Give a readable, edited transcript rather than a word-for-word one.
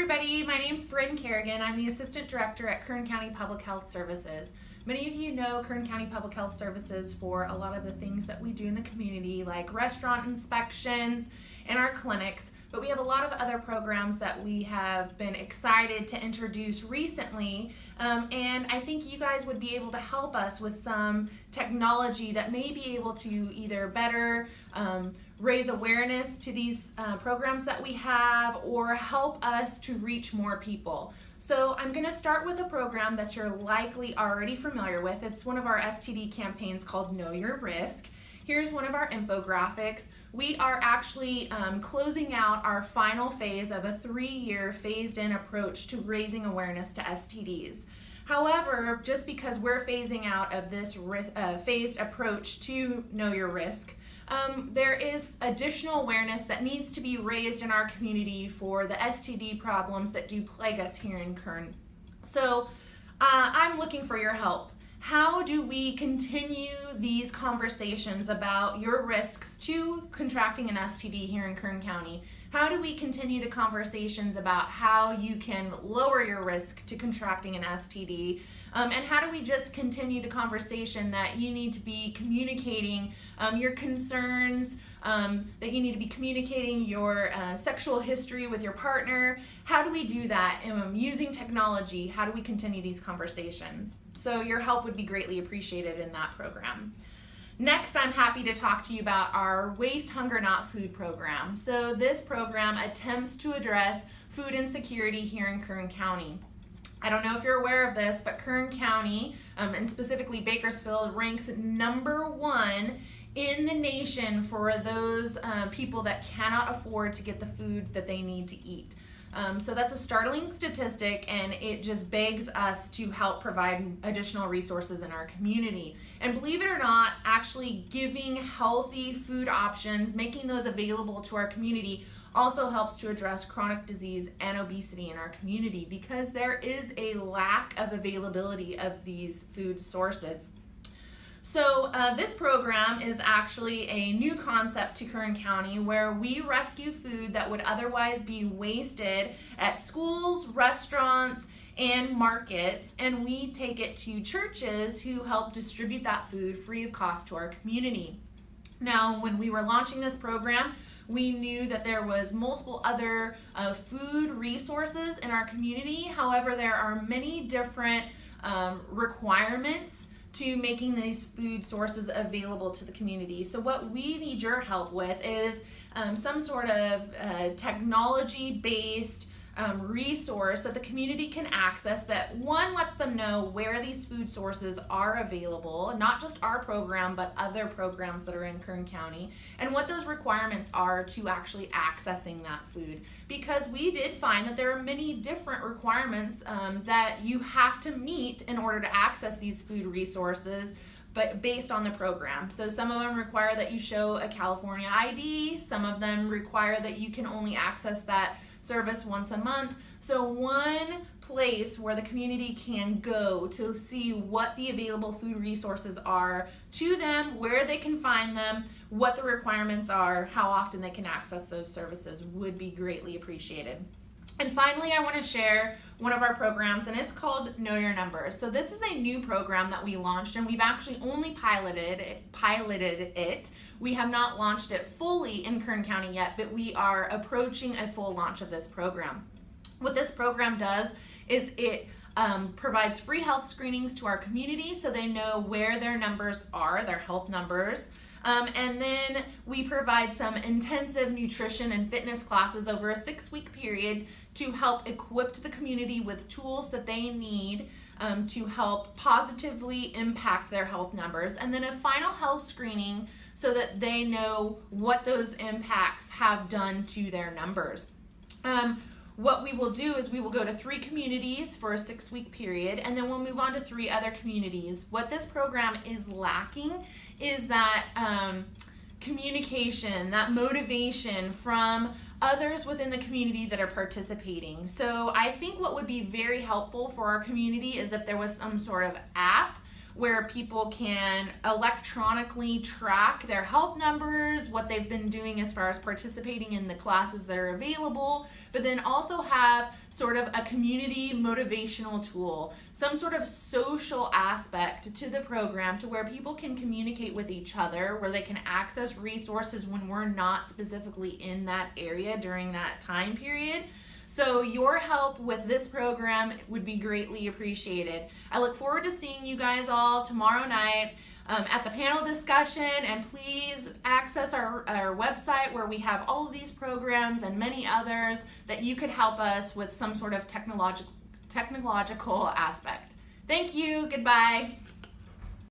everybody, my name's Bryn Kerrigan. I'm the Assistant Director at Kern County Public Health Services. Many of you know Kern County Public Health Services for a lot of the things that we do in the community, like restaurant inspections and our clinics, but we have a lot of other programs that we have been excited to introduce recently, and I think you guys would be able to help us with some technology that may be able to either better raise awareness to these programs that we have or help us to reach more people. So I'm going to start with a program that you're likely already familiar with. It's one of our STD campaigns called Know Your Risk. Here's one of our infographics. We are actually closing out our final phase of a 3-year phased-in approach to raising awareness to STDs. However, just because we're phasing out of this phased approach to Know Your Risk, there is additional awareness that needs to be raised in our community for the STD problems that do plague us here in Kern. So I'm looking for your help. How do we continue these conversations about your risks to contracting an STD here in Kern County? How do we continue the conversations about how you can lower your risk to contracting an STD? And how do we just continue the conversation that you need to be communicating your concerns, that you need to be communicating your sexual history with your partner? How do we do that using technology? How do we continue these conversations? So your help would be greatly appreciated in that program. Next, I'm happy to talk to you about our Waste Hunger Not Food program. So this program attempts to address food insecurity here in Kern County. I don't know if you're aware of this, but Kern County, and specifically Bakersfield, ranks #1 in the nation for those people that cannot afford to get the food that they need to eat. So that's a startling statistic, and it just begs us to help provide additional resources in our community. And believe it or not, actually giving healthy food options, making those available to our community, also helps to address chronic disease and obesity in our community because there is a lack of availability of these food sources. So this program is actually a new concept to Kern County where we rescue food that would otherwise be wasted at schools, restaurants, and markets, and we take it to churches who help distribute that food free of cost to our community. Now, when we were launching this program, we knew that there was multiple other food resources in our community. However, there are many different requirements to making these food sources available to the community. So what we need your help with is some sort of technology-based resource that the community can access that, one, lets them know where these food sources are available, not just our program, but other programs that are in Kern County, and what those requirements are to actually accessing that food. Because we did find that there are many different requirements that you have to meet in order to access these food resources, but based on the program. So some of them require that you show a California ID, some of them require that you can only access that service once a month. So one place where the community can go to see what the available food resources are to them, where they can find them, what the requirements are, how often they can access those services would be greatly appreciated. And finally, I want to share one of our programs, and it's called Know Your Numbers. So this is a new program that we launched, and we've actually only piloted it. We have not launched it fully in Kern County yet, but we are approaching a full launch of this program. What this program does is it provides free health screenings to our community so they know where their numbers are, their health numbers. And then we provide some intensive nutrition and fitness classes over a 6-week period to help equip the community with tools that they need to help positively impact their health numbers. And then a final health screening so that they know what those impacts have done to their numbers. What we will do is we will go to 3 communities for a 6-week period, and then we'll move on to 3 other communities. What this program is lacking is that communication, that motivation from others within the community that are participating. So I think what would be very helpful for our community is if there was some sort of app where people can electronically track their health numbers, what they've been doing as far as participating in the classes that are available, but then also have sort of a community motivational tool, some sort of social aspect to the program to where people can communicate with each other, where they can access resources when we're not specifically in that area during that time period. So your help with this program would be greatly appreciated. I look forward to seeing you guys all tomorrow night at the panel discussion, and please access our website where we have all of these programs and many others that you could help us with some sort of technological aspect. Thank you. Goodbye.